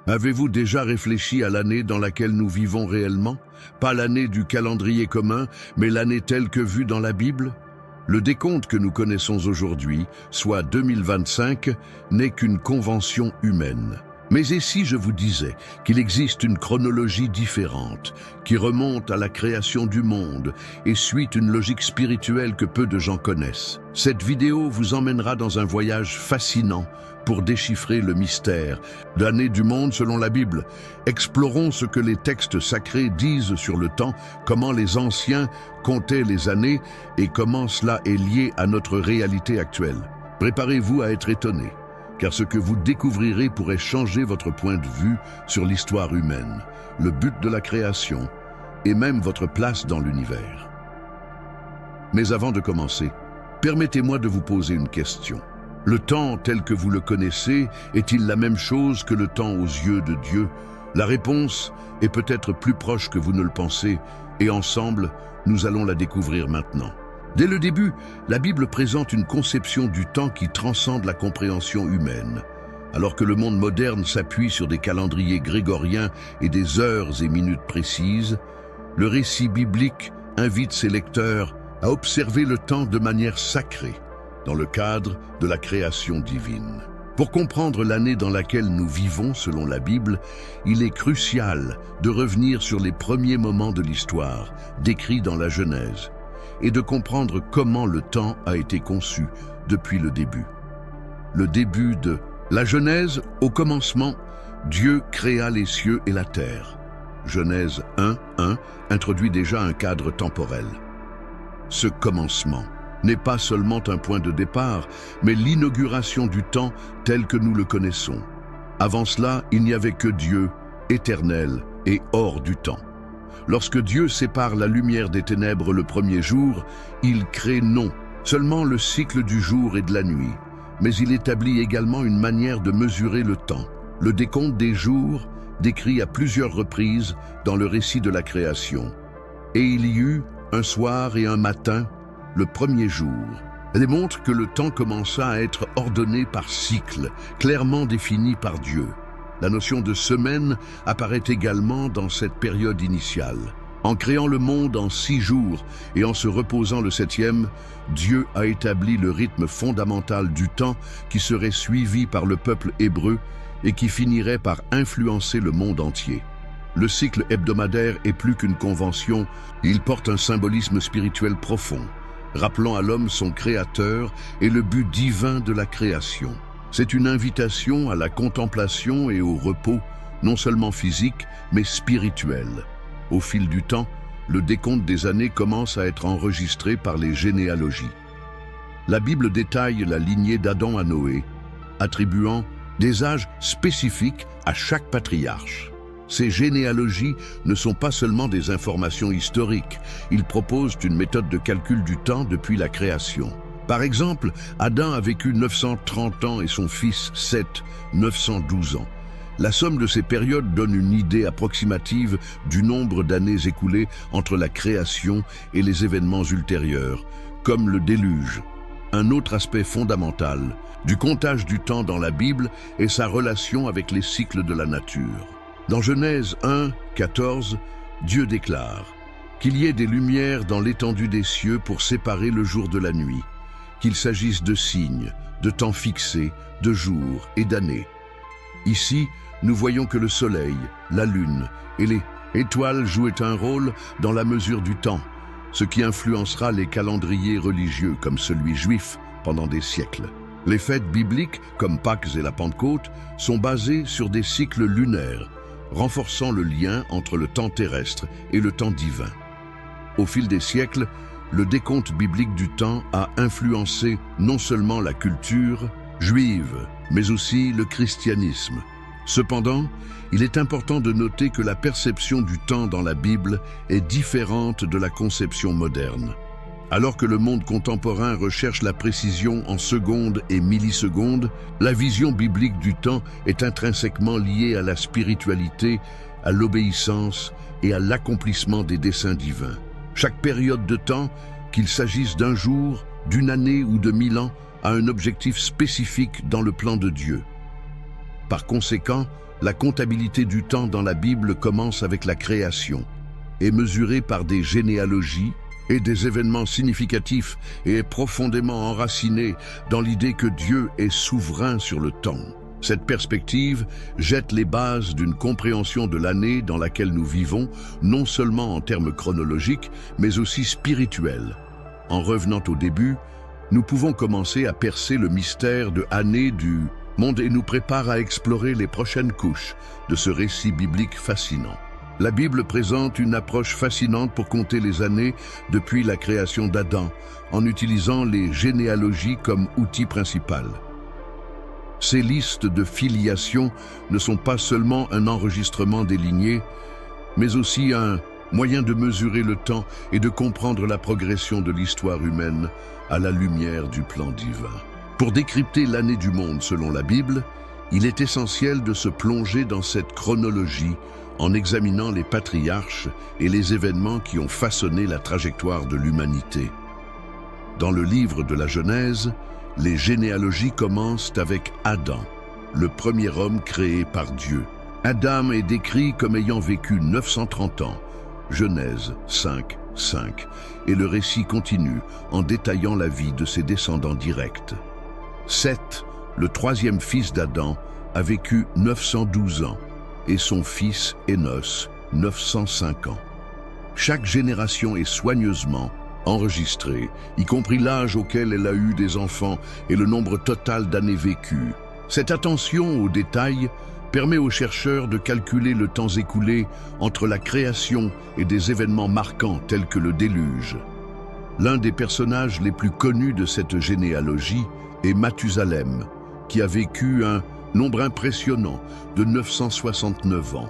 Avez-vous déjà réfléchi à l'année dans laquelle nous vivons réellement? Pas l'année du calendrier commun, mais l'année telle que vue dans la Bible? Le décompte que nous connaissons aujourd'hui, soit 2025, n'est qu'une convention humaine. Mais et si je vous disais qu'il existe une chronologie différente, qui remonte à la création du monde et suit une logique spirituelle que peu de gens connaissent? Cette vidéo vous emmènera dans un voyage fascinant pour déchiffrer le mystère de l'année du monde selon la Bible. Explorons ce que les textes sacrés disent sur le temps, comment les anciens comptaient les années et comment cela est lié à notre réalité actuelle. Préparez-vous à être étonnés, car ce que vous découvrirez pourrait changer votre point de vue sur l'histoire humaine, le but de la création et même votre place dans l'univers. Mais avant de commencer, permettez-moi de vous poser une question. Le temps tel que vous le connaissez est-il la même chose que le temps aux yeux de Dieu? La réponse est peut-être plus proche que vous ne le pensez, et ensemble, nous allons la découvrir maintenant. Dès le début, la Bible présente une conception du temps qui transcende la compréhension humaine. Alors que le monde moderne s'appuie sur des calendriers grégoriens et des heures et minutes précises, le récit biblique invite ses lecteurs à observer le temps de manière sacrée, dans le cadre de la création divine. Pour comprendre l'année dans laquelle nous vivons selon la Bible, il est crucial de revenir sur les premiers moments de l'histoire, décrits dans la Genèse, et de comprendre comment le temps a été conçu depuis le début. Le début de la Genèse, au commencement, Dieu créa les cieux et la terre. Genèse 1:1 introduit déjà un cadre temporel. Ce commencement n'est pas seulement un point de départ, mais l'inauguration du temps tel que nous le connaissons. Avant cela, il n'y avait que Dieu, éternel et hors du temps. Lorsque Dieu sépare la lumière des ténèbres le premier jour, il crée non seulement le cycle du jour et de la nuit, mais il établit également une manière de mesurer le temps. Le décompte des jours, décrit à plusieurs reprises dans le récit de la création. Et il y eut un soir et un matin, le premier jour, démontre que le temps commença à être ordonné par cycle, clairement défini par Dieu. La notion de semaine apparaît également dans cette période initiale. En créant le monde en 6 jours et en se reposant le 7e, Dieu a établi le rythme fondamental du temps qui serait suivi par le peuple hébreu et qui finirait par influencer le monde entier. Le cycle hebdomadaire est plus qu'une convention, il porte un symbolisme spirituel profond, rappelant à l'homme son créateur et le but divin de la création. C'est une invitation à la contemplation et au repos, non seulement physique, mais spirituel. Au fil du temps, le décompte des années commence à être enregistré par les généalogies. La Bible détaille la lignée d'Adam à Noé, attribuant des âges spécifiques à chaque patriarche. Ces généalogies ne sont pas seulement des informations historiques, ils proposent une méthode de calcul du temps depuis la création. Par exemple, Adam a vécu 930 ans et son fils Seth 912 ans. La somme de ces périodes donne une idée approximative du nombre d'années écoulées entre la création et les événements ultérieurs, comme le déluge. Un autre aspect fondamental du comptage du temps dans la Bible est sa relation avec les cycles de la nature. Dans Genèse 1:14, Dieu déclare qu'il y ait des lumières dans l'étendue des cieux pour séparer le jour de la nuit, qu'il s'agisse de signes, de temps fixés, de jours et d'années. Ici, nous voyons que le soleil, la lune et les étoiles jouaient un rôle dans la mesure du temps, ce qui influencera les calendriers religieux comme celui juif pendant des siècles. Les fêtes bibliques, comme Pâques et la Pentecôte, sont basées sur des cycles lunaires, renforçant le lien entre le temps terrestre et le temps divin. Au fil des siècles, le décompte biblique du temps a influencé non seulement la culture juive, mais aussi le christianisme. Cependant, il est important de noter que la perception du temps dans la Bible est différente de la conception moderne. Alors que le monde contemporain recherche la précision en secondes et millisecondes, la vision biblique du temps est intrinsèquement liée à la spiritualité, à l'obéissance et à l'accomplissement des desseins divins. Chaque période de temps, qu'il s'agisse d'un jour, d'une année ou de 1000 ans, a un objectif spécifique dans le plan de Dieu. Par conséquent, La comptabilité du temps dans la Bible commence avec la création, est mesurée par des généalogies et des événements significatifs et est profondément enracinée dans l'idée que Dieu est souverain sur le temps. Cette perspective jette les bases d'une compréhension de l'année dans laquelle nous vivons, non seulement en termes chronologiques, mais aussi spirituels. En revenant au début, nous pouvons commencer à percer le mystère de année du monde et nous prépare à explorer les prochaines couches de ce récit biblique fascinant. La Bible présente une approche fascinante pour compter les années depuis la création d'Adam, en utilisant les généalogies comme outil principal. Ces listes de filiation ne sont pas seulement un enregistrement des lignées, mais aussi un moyen de mesurer le temps et de comprendre la progression de l'histoire humaine à la lumière du plan divin. Pour décrypter l'année du monde selon la Bible, il est essentiel de se plonger dans cette chronologie en examinant les patriarches et les événements qui ont façonné la trajectoire de l'humanité. Dans le livre de la Genèse, les généalogies commencent avec Adam, le premier homme créé par Dieu. Adam est décrit comme ayant vécu 930 ans, Genèse 5, 5, et le récit continue en détaillant la vie de ses descendants directs. Seth, le troisième fils d'Adam, a vécu 912 ans, et son fils Énos, 905 ans. Chaque génération est soigneusement enregistrée, y compris l'âge auquel elle a eu des enfants et le nombre total d'années vécues. Cette attention aux détails permet aux chercheurs de calculer le temps écoulé entre la création et des événements marquants tels que le déluge. L'un des personnages les plus connus de cette généalogie est Mathusalem, qui a vécu un nombre impressionnant de 969 ans,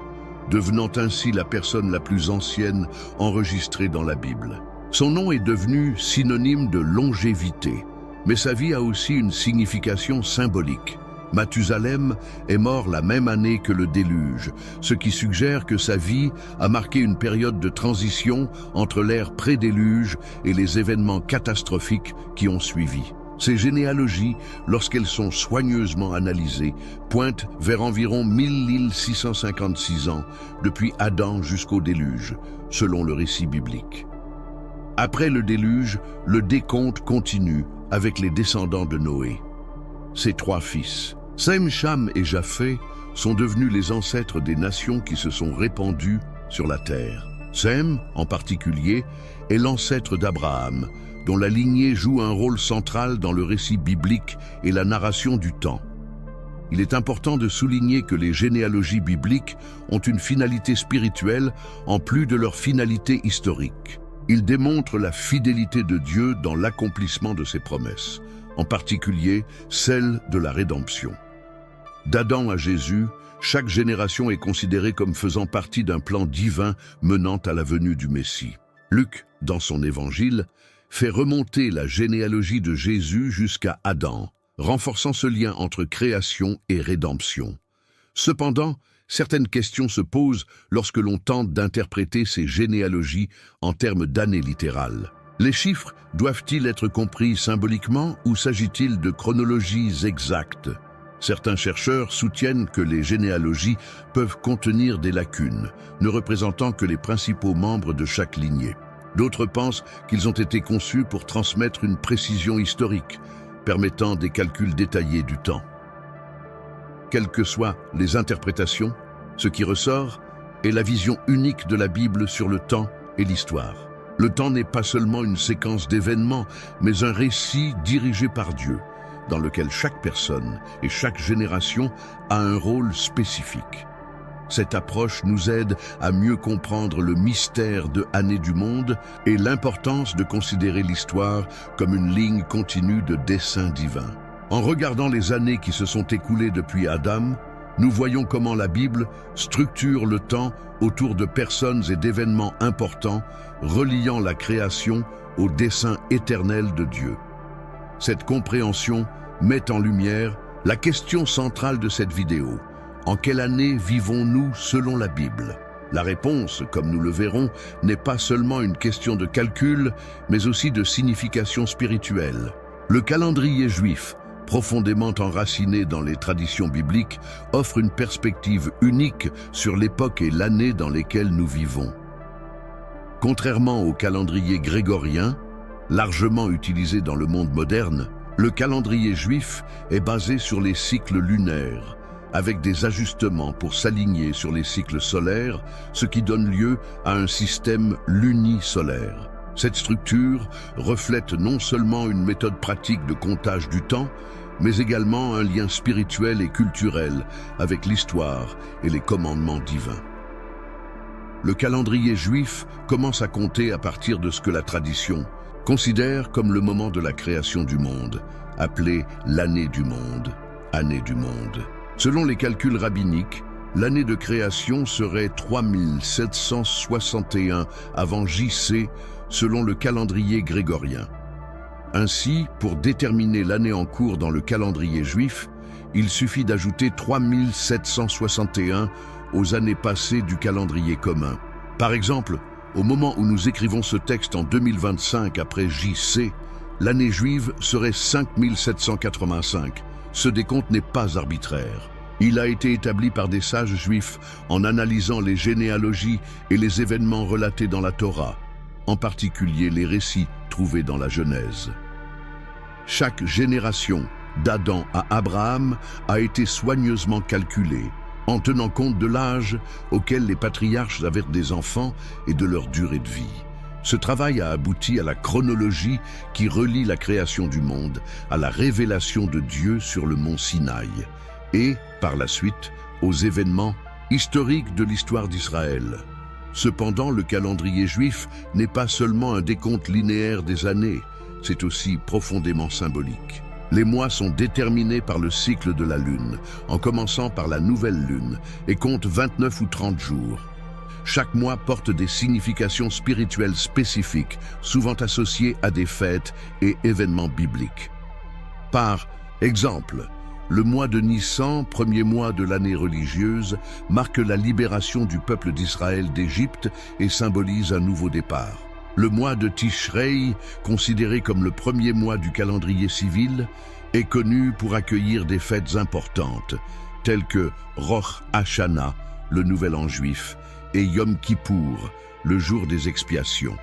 devenant ainsi la personne la plus ancienne enregistrée dans la Bible. Son nom est devenu synonyme de longévité, mais sa vie a aussi une signification symbolique. Mathusalem est mort la même année que le déluge, ce qui suggère que sa vie a marqué une période de transition entre l'ère pré-déluge et les événements catastrophiques qui ont suivi. Ces généalogies, lorsqu'elles sont soigneusement analysées, pointent vers environ 1656 ans, depuis Adam jusqu'au déluge, selon le récit biblique. Après le déluge, le décompte continue avec les descendants de Noé. Ses trois fils, Sem, Cham et Japheth, sont devenus les ancêtres des nations qui se sont répandues sur la terre. Sem, en particulier, est l'ancêtre d'Abraham, dont la lignée joue un rôle central dans le récit biblique et la narration du temps. Il est important de souligner que les généalogies bibliques ont une finalité spirituelle en plus de leur finalité historique. Ils démontrent la fidélité de Dieu dans l'accomplissement de ses promesses, en particulier celle de la rédemption. D'Adam à Jésus, chaque génération est considérée comme faisant partie d'un plan divin menant à la venue du Messie. Luc, dans son évangile, fait remonter la généalogie de Jésus jusqu'à Adam, renforçant ce lien entre création et rédemption. Cependant, certaines questions se posent lorsque l'on tente d'interpréter ces généalogies en termes d'années littérales. Les chiffres doivent-ils être compris symboliquement ou s'agit-il de chronologies exactes? Certains chercheurs soutiennent que les généalogies peuvent contenir des lacunes, ne représentant que les principaux membres de chaque lignée. D'autres pensent qu'ils ont été conçus pour transmettre une précision historique, permettant des calculs détaillés du temps. Quelles que soient les interprétations, ce qui ressort est la vision unique de la Bible sur le temps et l'histoire. Le temps n'est pas seulement une séquence d'événements, mais un récit dirigé par Dieu, dans lequel chaque personne et chaque génération a un rôle spécifique. Cette approche nous aide à mieux comprendre le mystère de Année du monde et l'importance de considérer l'histoire comme une ligne continue de dessein divin. En regardant les années qui se sont écoulées depuis Adam, nous voyons comment la Bible structure le temps autour de personnes et d'événements importants, reliant la création au dessein éternel de Dieu. Cette compréhension met en lumière la question centrale de cette vidéo. En quelle année vivons-nous selon la Bible? La réponse, comme nous le verrons, n'est pas seulement une question de calcul, mais aussi de signification spirituelle. Le calendrier juif, profondément enraciné dans les traditions bibliques, offre une perspective unique sur l'époque et l'année dans lesquelles nous vivons. Contrairement au calendrier grégorien, largement utilisé dans le monde moderne, le calendrier juif est basé sur les cycles lunaires, avec des ajustements pour s'aligner sur les cycles solaires, ce qui donne lieu à un système lunisolaire. Cette structure reflète non seulement une méthode pratique de comptage du temps, mais également un lien spirituel et culturel avec l'histoire et les commandements divins. Le calendrier juif commence à compter à partir de ce que la tradition considère comme le moment de la création du monde, appelé l'année du monde, année du monde. Selon les calculs rabbiniques, l'année de création serait 3761 avant JC selon le calendrier grégorien. Ainsi, pour déterminer l'année en cours dans le calendrier juif, il suffit d'ajouter 3761 aux années passées du calendrier commun. Par exemple, au moment où nous écrivons ce texte en 2025 après JC, l'année juive serait 5785. Ce décompte n'est pas arbitraire. Il a été établi par des sages juifs en analysant les généalogies et les événements relatés dans la Torah, en particulier les récits trouvés dans la Genèse. Chaque génération, d'Adam à Abraham, a été soigneusement calculée, en tenant compte de l'âge auquel les patriarches avaient des enfants et de leur durée de vie. Ce travail a abouti à la chronologie qui relie la création du monde à la révélation de Dieu sur le mont Sinaï et, par la suite, aux événements historiques de l'histoire d'Israël. Cependant, le calendrier juif n'est pas seulement un décompte linéaire des années, c'est aussi profondément symbolique. Les mois sont déterminés par le cycle de la lune, en commençant par la nouvelle lune, et comptent 29 ou 30 jours. Chaque mois porte des significations spirituelles spécifiques, souvent associées à des fêtes et événements bibliques. Par exemple, le mois de Nissan, premier mois de l'année religieuse, marque la libération du peuple d'Israël d'Égypte et symbolise un nouveau départ. Le mois de Tishrei, considéré comme le premier mois du calendrier civil, est connu pour accueillir des fêtes importantes, telles que Rosh Hashanah, le Nouvel An juif, et Yom Kippour, le jour des expiations.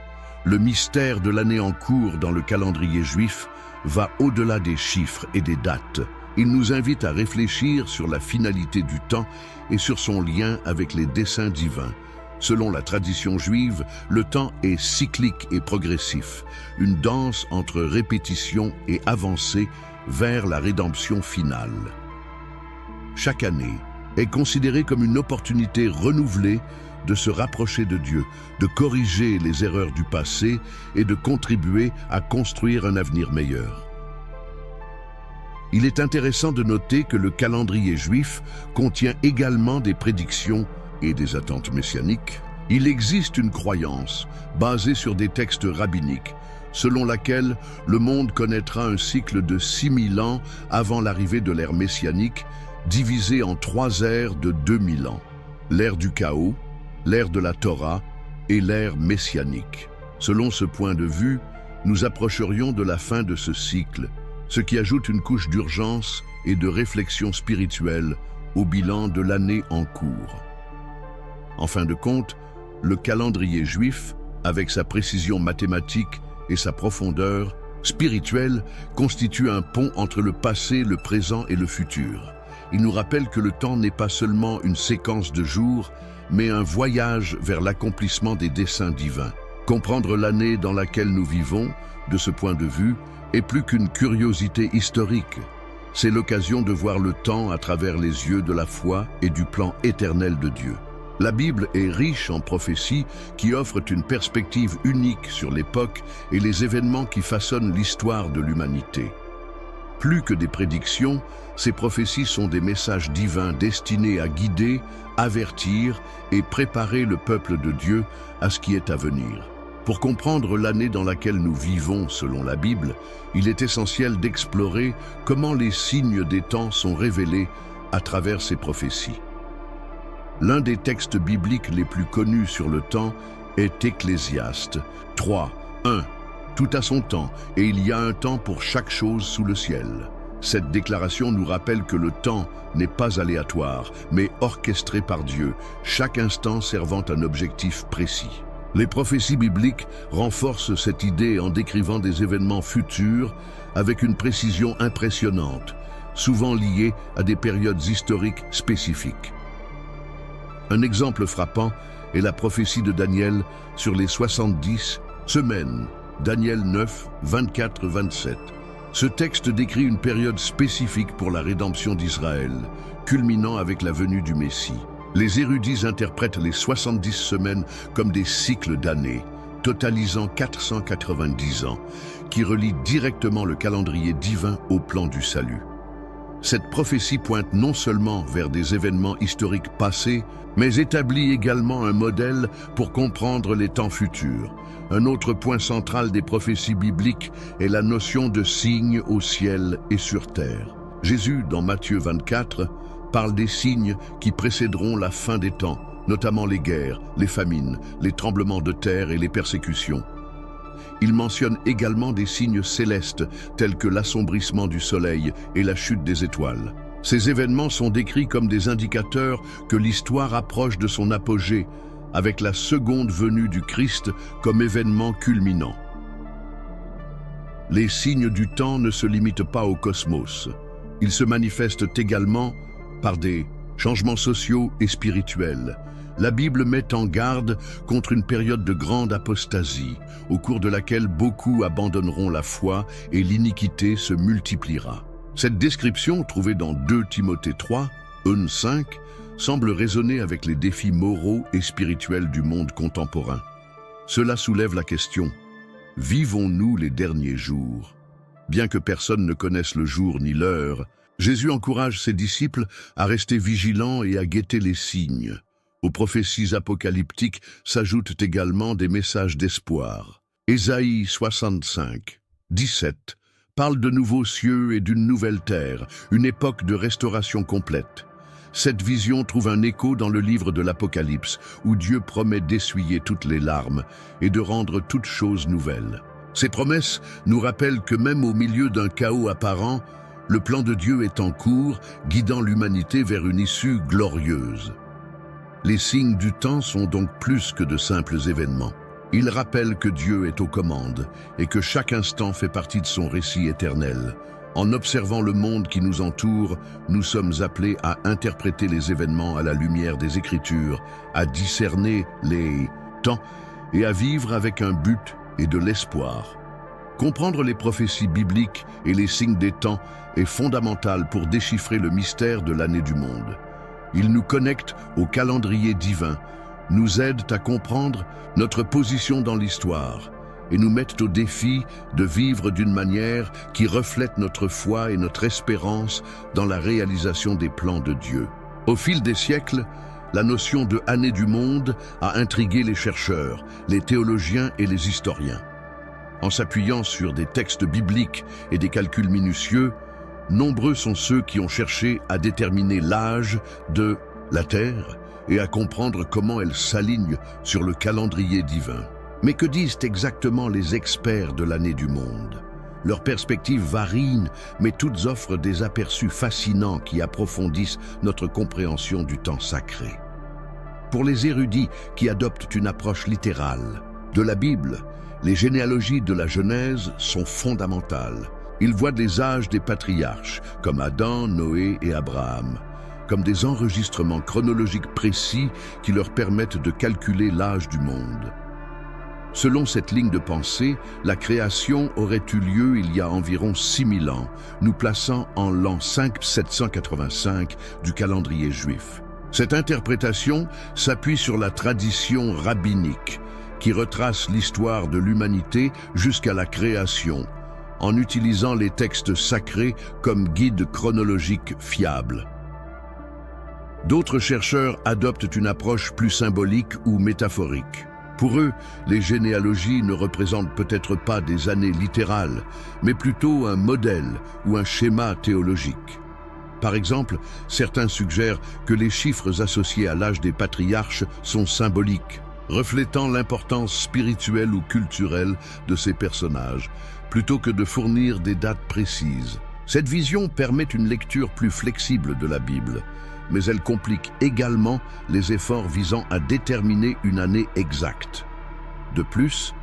Le mystère de l'année en cours dans le calendrier juif va au-delà des chiffres et des dates. Il nous invite à réfléchir sur la finalité du temps et sur son lien avec les desseins divins. Selon la tradition juive, le temps est cyclique et progressif, une danse entre répétition et avancée vers la rédemption finale. Chaque année est considérée comme une opportunité renouvelée de se rapprocher de Dieu, de corriger les erreurs du passé et de contribuer à construire un avenir meilleur. Il est intéressant de noter que le calendrier juif contient également des prédictions et des attentes messianiques. Il existe une croyance, basée sur des textes rabbiniques, selon laquelle le monde connaîtra un cycle de 6000 ans avant l'arrivée de l'ère messianique, divisé en 3 ères de 2000 ans. L'ère du chaos, l'ère de la Torah et l'ère messianique. Selon ce point de vue, nous approcherions de la fin de ce cycle, ce qui ajoute une couche d'urgence et de réflexion spirituelle au bilan de l'année en cours. En fin de compte, le calendrier juif, avec sa précision mathématique et sa profondeur spirituelle, constitue un pont entre le passé, le présent et le futur. Il nous rappelle que le temps n'est pas seulement une séquence de jours, mais un voyage vers l'accomplissement des desseins divins. Comprendre l'année dans laquelle nous vivons, de ce point de vue, est plus qu'une curiosité historique. C'est l'occasion de voir le temps à travers les yeux de la foi et du plan éternel de Dieu. La Bible est riche en prophéties qui offrent une perspective unique sur l'époque et les événements qui façonnent l'histoire de l'humanité. Plus que des prédictions, ces prophéties sont des messages divins destinés à guider, avertir et préparer le peuple de Dieu à ce qui est à venir. Pour comprendre l'année dans laquelle nous vivons selon la Bible, il est essentiel d'explorer comment les signes des temps sont révélés à travers ces prophéties. L'un des textes bibliques les plus connus sur le temps est Ecclésiaste 3, 1. Tout a son temps, et il y a un temps pour chaque chose sous le ciel. Cette déclaration nous rappelle que le temps n'est pas aléatoire, mais orchestré par Dieu, chaque instant servant un objectif précis. Les prophéties bibliques renforcent cette idée en décrivant des événements futurs avec une précision impressionnante, souvent liée à des périodes historiques spécifiques. Un exemple frappant est la prophétie de Daniel sur les 70 semaines, Daniel 9, 24-27. Ce texte décrit une période spécifique pour la rédemption d'Israël, culminant avec la venue du Messie. Les érudits interprètent les 70 semaines comme des cycles d'années, totalisant 490 ans, qui relient directement le calendrier divin au plan du salut. Cette prophétie pointe non seulement vers des événements historiques passés, mais établit également un modèle pour comprendre les temps futurs. Un autre point central des prophéties bibliques est la notion de signes au ciel et sur terre. Jésus, dans Matthieu 24, parle des signes qui précéderont la fin des temps, notamment les guerres, les famines, les tremblements de terre et les persécutions. Il mentionne également des signes célestes tels que l'assombrissement du soleil et la chute des étoiles. Ces événements sont décrits comme des indicateurs que l'histoire approche de son apogée, avec la seconde venue du Christ comme événement culminant. Les signes du temps ne se limitent pas au cosmos. Ils se manifestent également par des changements sociaux et spirituels. La Bible met en garde contre une période de grande apostasie, au cours de laquelle beaucoup abandonneront la foi et l'iniquité se multipliera. Cette description, trouvée dans 2 Timothée 3, 1-5, semble résonner avec les défis moraux et spirituels du monde contemporain. Cela soulève la question: vivons-nous les derniers jours? Bien que personne ne connaisse le jour ni l'heure, Jésus encourage ses disciples à rester vigilants et à guetter les signes. Aux prophéties apocalyptiques s'ajoutent également des messages d'espoir. Ésaïe 65, 17 parle de nouveaux cieux et d'une nouvelle terre, une époque de restauration complète. Cette vision trouve un écho dans le livre de l'Apocalypse, où Dieu promet d'essuyer toutes les larmes et de rendre toutes choses nouvelles. Ces promesses nous rappellent que même au milieu d'un chaos apparent, le plan de Dieu est en cours, guidant l'humanité vers une issue glorieuse. Les signes du temps sont donc plus que de simples événements. Ils rappellent que Dieu est aux commandes et que chaque instant fait partie de son récit éternel. En observant le monde qui nous entoure, nous sommes appelés à interpréter les événements à la lumière des Écritures, à discerner les temps et à vivre avec un but et de l'espoir. Comprendre les prophéties bibliques et les signes des temps est fondamental pour déchiffrer le mystère de l'année du monde. Ils nous connectent au calendrier divin, nous aident à comprendre notre position dans l'histoire et nous mettent au défi de vivre d'une manière qui reflète notre foi et notre espérance dans la réalisation des plans de Dieu. Au fil des siècles, la notion de année du monde a intrigué les chercheurs, les théologiens et les historiens. En s'appuyant sur des textes bibliques et des calculs minutieux, nombreux sont ceux qui ont cherché à déterminer l'âge de la Terre et à comprendre comment elle s'aligne sur le calendrier divin. Mais que disent exactement les experts de l'année du monde? Leurs perspectives varient, mais toutes offrent des aperçus fascinants qui approfondissent notre compréhension du temps sacré. Pour les érudits qui adoptent une approche littérale de la Bible, les généalogies de la Genèse sont fondamentales. Ils voient les âges des patriarches, comme Adam, Noé et Abraham, comme des enregistrements chronologiques précis qui leur permettent de calculer l'âge du monde. Selon cette ligne de pensée, la création aurait eu lieu il y a environ 6000 ans, nous plaçant en l'an 5785 du calendrier juif. Cette interprétation s'appuie sur la tradition rabbinique, qui retrace l'histoire de l'humanité jusqu'à la création, en utilisant les textes sacrés comme guide chronologique fiable. D'autres chercheurs adoptent une approche plus symbolique ou métaphorique. Pour eux, les généalogies ne représentent peut-être pas des années littérales, mais plutôt un modèle ou un schéma théologique. Par exemple, certains suggèrent que les chiffres associés à l'âge des patriarches sont symboliques, reflétant l'importance spirituelle ou culturelle de ces personnages, plutôt que de fournir des dates précises. Cette vision permet une lecture plus flexible de la Bible, mais elle complique également les efforts visant à déterminer une année exacte. De plus,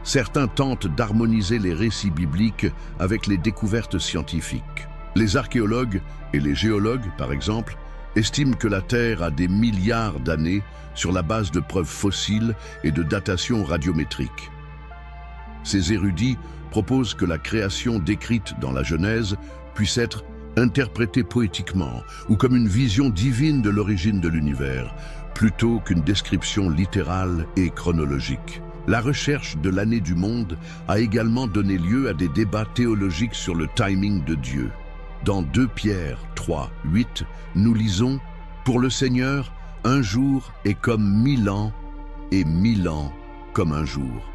certains tentent d'harmoniser les récits bibliques avec les découvertes scientifiques. Les archéologues et les géologues, par exemple, estiment que la Terre a des milliards d'années sur la base de preuves fossiles et de datations radiométriques. Ces érudits proposent que la création décrite dans la Genèse puisse être interprétée poétiquement ou comme une vision divine de l'origine de l'univers, plutôt qu'une description littérale et chronologique. La recherche de l'année du monde a également donné lieu à des débats théologiques sur le timing de Dieu. Dans 2 Pierre 3, 8, nous lisons « Pour le Seigneur, un jour est comme 1000 ans, et 1000 ans comme un jour. »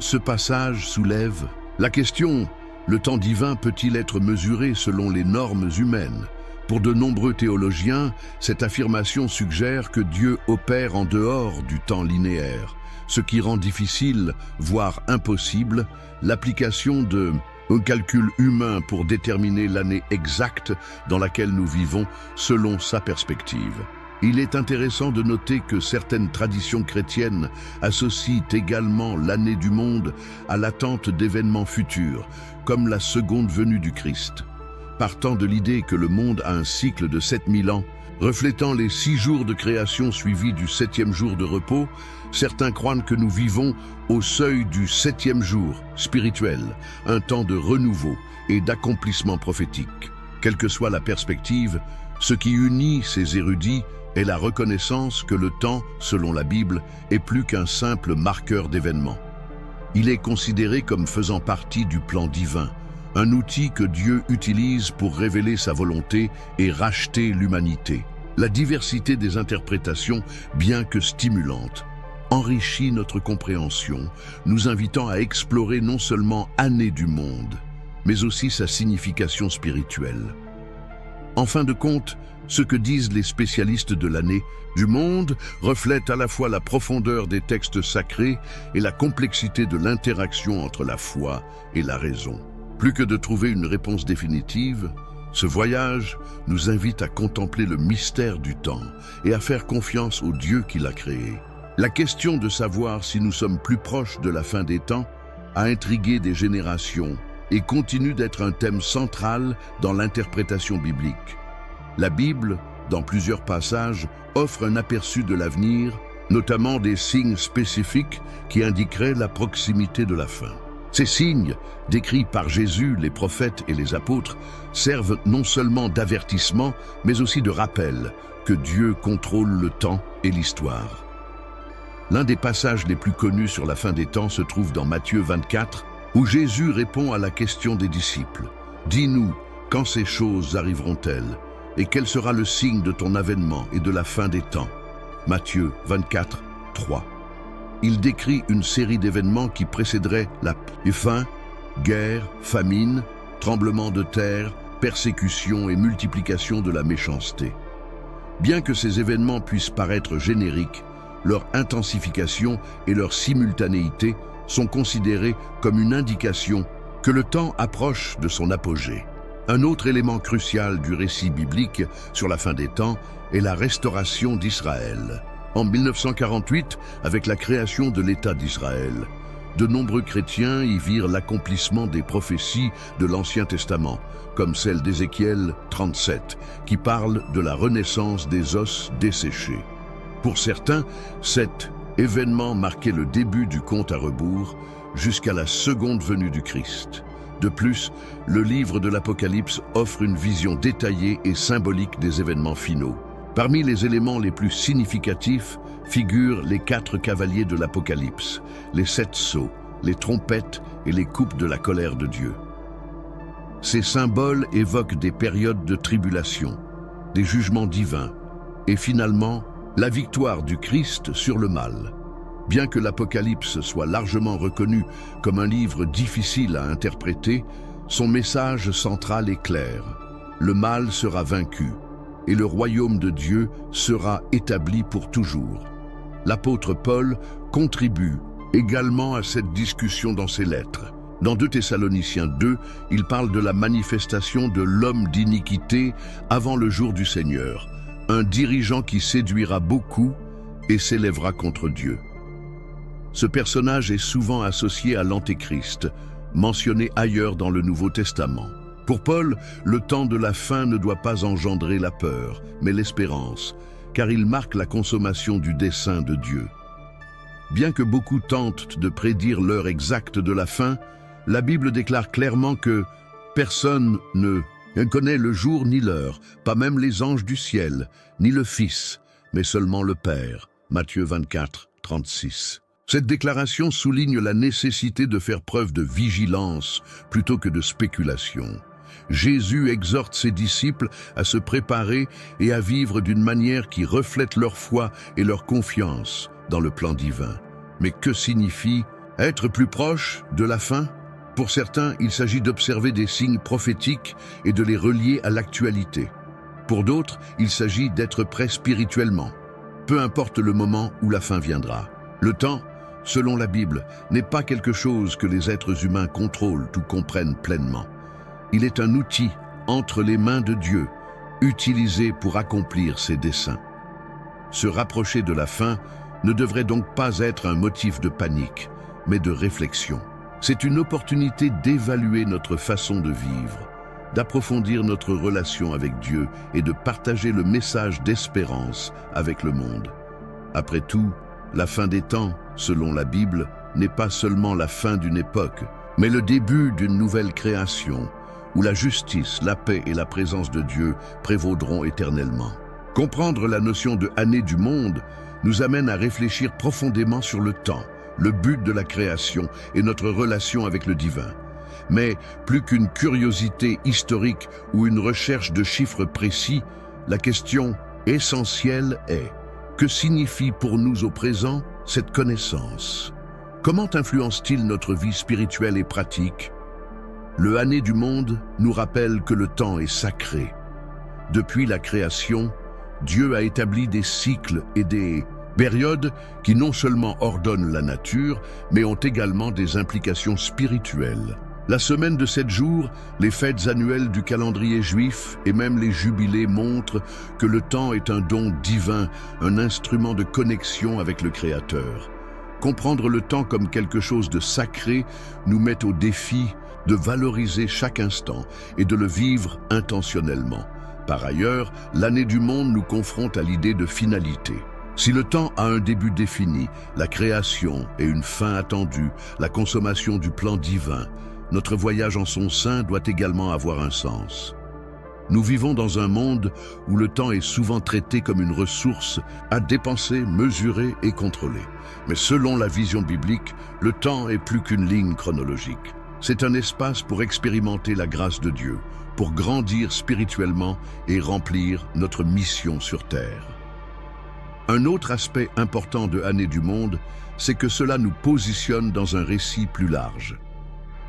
Ce passage soulève la question « Le temps divin peut-il être mesuré selon les normes humaines ?» Pour de nombreux théologiens, cette affirmation suggère que Dieu opère en dehors du temps linéaire, ce qui rend difficile, voire impossible, l'application d'un calcul humain pour déterminer l'année exacte dans laquelle nous vivons selon sa perspective. Il est intéressant de noter que certaines traditions chrétiennes associent également l'année du monde à l'attente d'événements futurs, comme la seconde venue du Christ. Partant de l'idée que le monde a un cycle de 7000 ans, reflétant les 6 jours de création suivis du 7e jour de repos, certains croient que nous vivons au seuil du 7e jour spirituel, un temps de renouveau et d'accomplissement prophétique. Quelle que soit la perspective, ce qui unit ces érudits est la reconnaissance que le temps, selon la Bible, est plus qu'un simple marqueur d'événements. Il est considéré comme faisant partie du plan divin, un outil que Dieu utilise pour révéler sa volonté et racheter l'humanité. La diversité des interprétations, bien que stimulante, enrichit notre compréhension, nous invitant à explorer non seulement année du monde, mais aussi sa signification spirituelle. En fin de compte, ce que disent les spécialistes de l'année du monde reflète à la fois la profondeur des textes sacrés et la complexité de l'interaction entre la foi et la raison. Plus que de trouver une réponse définitive, ce voyage nous invite à contempler le mystère du temps et à faire confiance au Dieu qui l'a créé. La question de savoir si nous sommes plus proches de la fin des temps a intrigué des générations et continue d'être un thème central dans l'interprétation biblique. La Bible, dans plusieurs passages, offre un aperçu de l'avenir, notamment des signes spécifiques qui indiqueraient la proximité de la fin. Ces signes, décrits par Jésus, les prophètes et les apôtres, servent non seulement d'avertissement, mais aussi de rappel que Dieu contrôle le temps et l'histoire. L'un des passages les plus connus sur la fin des temps se trouve dans Matthieu 24, où Jésus répond à la question des disciples. « Dis-nous, quand ces choses arriveront-elles ? Et quel sera le signe de ton avènement et de la fin des temps ?» Matthieu 24, 3. Il décrit une série d'événements qui précéderaient la faim, guerre, famine, tremblements de terre, persécution et multiplication de la méchanceté. Bien que ces événements puissent paraître génériques, leur intensification et leur simultanéité sont considérés comme une indication que le temps approche de son apogée. Un autre élément crucial du récit biblique sur la fin des temps est la restauration d'Israël. En 1948, avec la création de l'État d'Israël, de nombreux chrétiens y virent l'accomplissement des prophéties de l'Ancien Testament, comme celle d'Ézéchiel 37, qui parle de la renaissance des os desséchés. Pour certains, cet événement marquait le début du compte à rebours jusqu'à la seconde venue du Christ. De plus, le livre de l'Apocalypse offre une vision détaillée et symbolique des événements finaux. Parmi les éléments les plus significatifs figurent les 4 cavaliers de l'Apocalypse, les 7 sceaux, les trompettes et les coupes de la colère de Dieu. Ces symboles évoquent des périodes de tribulation, des jugements divins et finalement la victoire du Christ sur le mal. Bien que l'Apocalypse soit largement reconnu comme un livre difficile à interpréter, son message central est clair. Le mal sera vaincu et le royaume de Dieu sera établi pour toujours. L'apôtre Paul contribue également à cette discussion dans ses lettres. Dans 2 Thessaloniciens 2, il parle de la manifestation de l'homme d'iniquité avant le jour du Seigneur, un dirigeant qui séduira beaucoup et s'élèvera contre Dieu. Ce personnage est souvent associé à l'Antéchrist, mentionné ailleurs dans le Nouveau Testament. Pour Paul, le temps de la fin ne doit pas engendrer la peur, mais l'espérance, car il marque la consommation du dessein de Dieu. Bien que beaucoup tentent de prédire l'heure exacte de la fin, la Bible déclare clairement que personne ne connaît le jour ni l'heure, pas même les anges du ciel, ni le Fils, mais seulement le Père. Matthieu 24, 36. Cette déclaration souligne la nécessité de faire preuve de vigilance plutôt que de spéculation. Jésus exhorte ses disciples à se préparer et à vivre d'une manière qui reflète leur foi et leur confiance dans le plan divin. Mais que signifie être plus proche de la fin? Pour certains, il s'agit d'observer des signes prophétiques et de les relier à l'actualité. Pour d'autres, il s'agit d'être prêt spirituellement. Peu importe le moment où la fin viendra. Le temps, selon la Bible, n'est pas quelque chose que les êtres humains contrôlent ou comprennent pleinement. Il est un outil entre les mains de Dieu, utilisé pour accomplir ses desseins. Se rapprocher de la fin ne devrait donc pas être un motif de panique, mais de réflexion. C'est une opportunité d'évaluer notre façon de vivre, d'approfondir notre relation avec Dieu et de partager le message d'espérance avec le monde. Après tout, la fin des temps, selon la Bible, n'est pas seulement la fin d'une époque, mais le début d'une nouvelle création, où la justice, la paix et la présence de Dieu prévaudront éternellement. Comprendre la notion de année du monde nous amène à réfléchir profondément sur le temps, le but de la création et notre relation avec le divin. Mais plus qu'une curiosité historique ou une recherche de chiffres précis, la question essentielle est: que signifie pour nous au présent cette connaissance? Comment influence-t-il notre vie spirituelle et pratique? Le année du monde nous rappelle que le temps est sacré. Depuis la création, Dieu a établi des cycles et des périodes qui non seulement ordonnent la nature, mais ont également des implications spirituelles. La semaine de 7 jours, les fêtes annuelles du calendrier juif et même les jubilés montrent que le temps est un don divin, un instrument de connexion avec le Créateur. Comprendre le temps comme quelque chose de sacré nous met au défi de valoriser chaque instant et de le vivre intentionnellement. Par ailleurs, l'année du monde nous confronte à l'idée de finalité. Si le temps a un début défini, la création et une fin attendue, la consommation du plan divin, notre voyage en son sein doit également avoir un sens. Nous vivons dans un monde où le temps est souvent traité comme une ressource à dépenser, mesurer et contrôler. Mais selon la vision biblique, le temps est plus qu'une ligne chronologique. C'est un espace pour expérimenter la grâce de Dieu, pour grandir spirituellement et remplir notre mission sur terre. Un autre aspect important de Année du monde, c'est que cela nous positionne dans un récit plus large.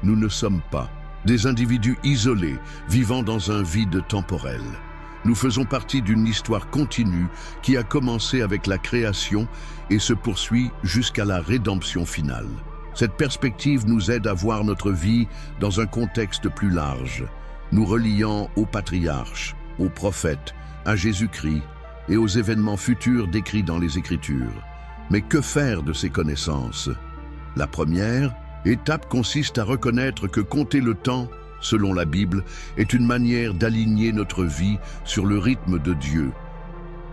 Nous ne sommes pas des individus isolés, vivant dans un vide temporel. Nous faisons partie d'une histoire continue qui a commencé avec la création et se poursuit jusqu'à la rédemption finale. Cette perspective nous aide à voir notre vie dans un contexte plus large, nous reliant aux patriarches, aux prophètes, à Jésus-Christ et aux événements futurs décrits dans les Écritures. Mais que faire de ces connaissances? La première étape consiste à reconnaître que compter le temps, selon la Bible, est une manière d'aligner notre vie sur le rythme de Dieu.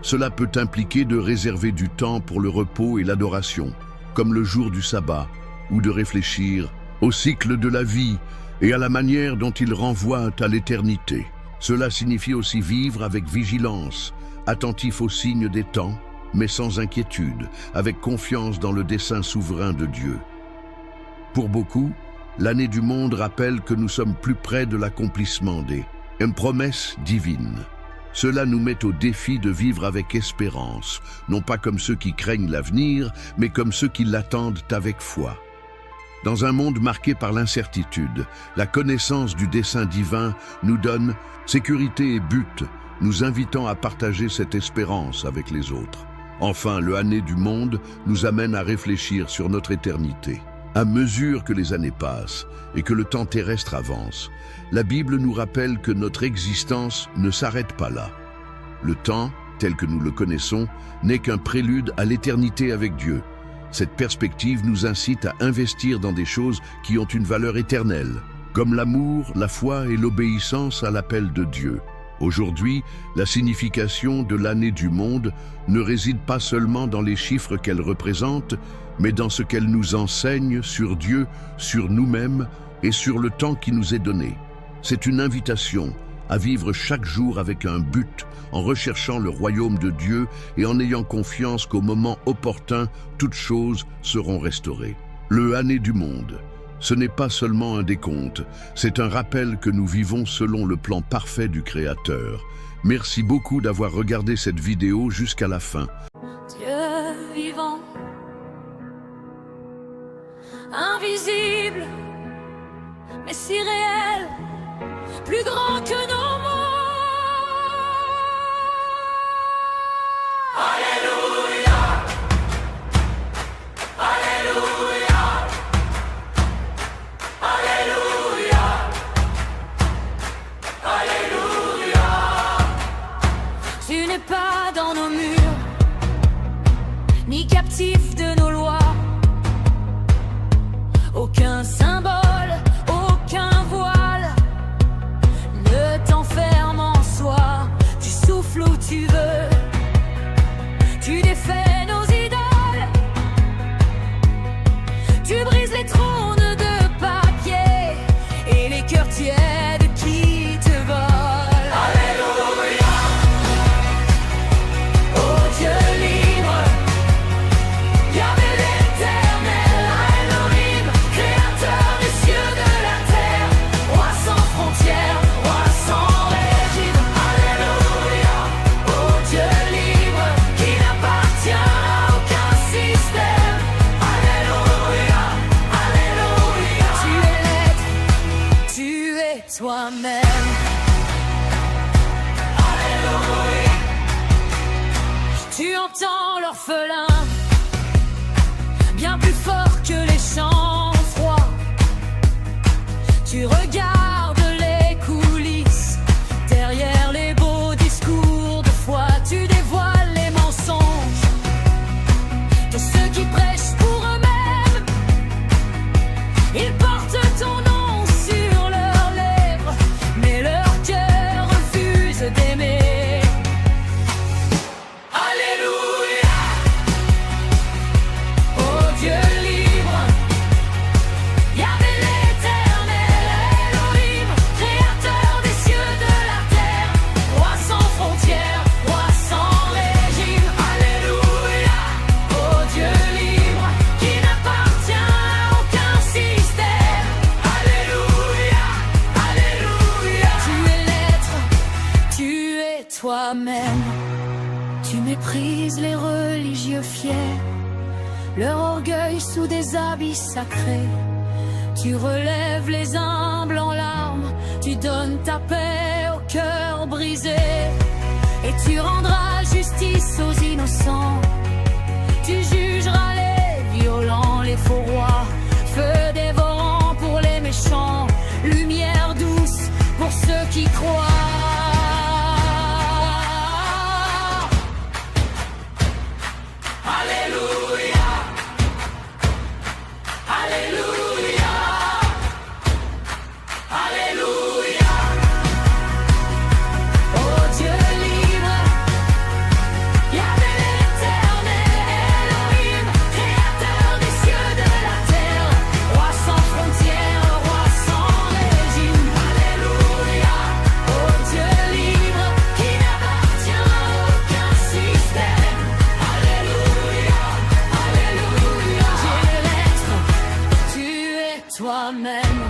Cela peut impliquer de réserver du temps pour le repos et l'adoration, comme le jour du sabbat, ou de réfléchir au cycle de la vie et à la manière dont il renvoie à l'éternité. Cela signifie aussi vivre avec vigilance, attentif aux signes des temps, mais sans inquiétude, avec confiance dans le dessein souverain de Dieu. Pour beaucoup, l'année du monde rappelle que nous sommes plus près de l'accomplissement des promesses divines. Cela nous met au défi de vivre avec espérance, non pas comme ceux qui craignent l'avenir, mais comme ceux qui l'attendent avec foi. Dans un monde marqué par l'incertitude, la connaissance du dessein divin nous donne sécurité et but, nous invitant à partager cette espérance avec les autres. Enfin, le année du monde nous amène à réfléchir sur notre éternité. À mesure que les années passent et que le temps terrestre avance, la Bible nous rappelle que notre existence ne s'arrête pas là. Le temps, tel que nous le connaissons, n'est qu'un prélude à l'éternité avec Dieu. Cette perspective nous incite à investir dans des choses qui ont une valeur éternelle, comme l'amour, la foi et l'obéissance à l'appel de Dieu. Aujourd'hui, la signification de l'année du monde ne réside pas seulement dans les chiffres qu'elle représente, mais dans ce qu'elle nous enseigne sur Dieu, sur nous-mêmes et sur le temps qui nous est donné. C'est une invitation à vivre chaque jour avec un but, en recherchant le royaume de Dieu et en ayant confiance qu'au moment opportun, toutes choses seront restaurées. Le année du monde, ce n'est pas seulement un décompte, c'est un rappel que nous vivons selon le plan parfait du Créateur. Merci beaucoup d'avoir regardé cette vidéo jusqu'à la fin. Dieu vivant, invisible, mais si réel, plus grand que nos mots. Alléluia, Alléluia, Alléluia, Alléluia. Tu n'es pas dans nos murs, ni captif de nos lois. Aucun symbole, aucun voile ne t'enferme en soi. Tu souffles où tu veux, tu défais nos idoles, tu brises les trônes de papier et les cœurs tièdes qui te volent. Alléluia, oh Dieu libre, Yahvé l'éternel, Elohim, créateur des cieux, de la terre, roi sans frontières, roi sans régime. Alléluia, oh Dieu libre, qui n'appartient à aucun système. Alléluia, Alléluia. Tu es l'être, tu es toi-même. Alléluia. Tu entends l'orphelin, bien plus fort que les chants froids. Tu regardes les coulisses, derrière les beaux discours de foi. Tu dévoiles les mensonges de ceux qui prêchent pour eux-mêmes. Ils portent ton nom sur leurs lèvres, mais leur cœur refuse d'aimer. Alléluia, oh Dieu libre, Yahvé l'éternel, Elohim, créateur des cieux, de la terre, roi sans frontières, roi sans régime. Alléluia, oh Dieu libre, qui n'appartient à aucun système. Alléluia, Alléluia. Tu es l'être, tu es toi-même. Tu méprises les religieux fiers, leur orgueil sous des habits sacrés. Tu relèves les humbles en larmes, tu donnes ta paix au cœur brisé. Et tu rendras justice aux innocents, tu jugeras les violents, les faux rois. Feu dévorant pour les méchants, lumière douce pour ceux qui croient. Alléluia, Alléluia, Alléluia. Oh Dieu libre, Yahvé l'éternel, Elohim, créateur des cieux, de la terre, roi sans frontières, roi sans régime. Alléluia, oh Dieu libre, qui n'appartient à aucun système. Alléluia, Alléluia. Tu es l'être, tu es toi-même.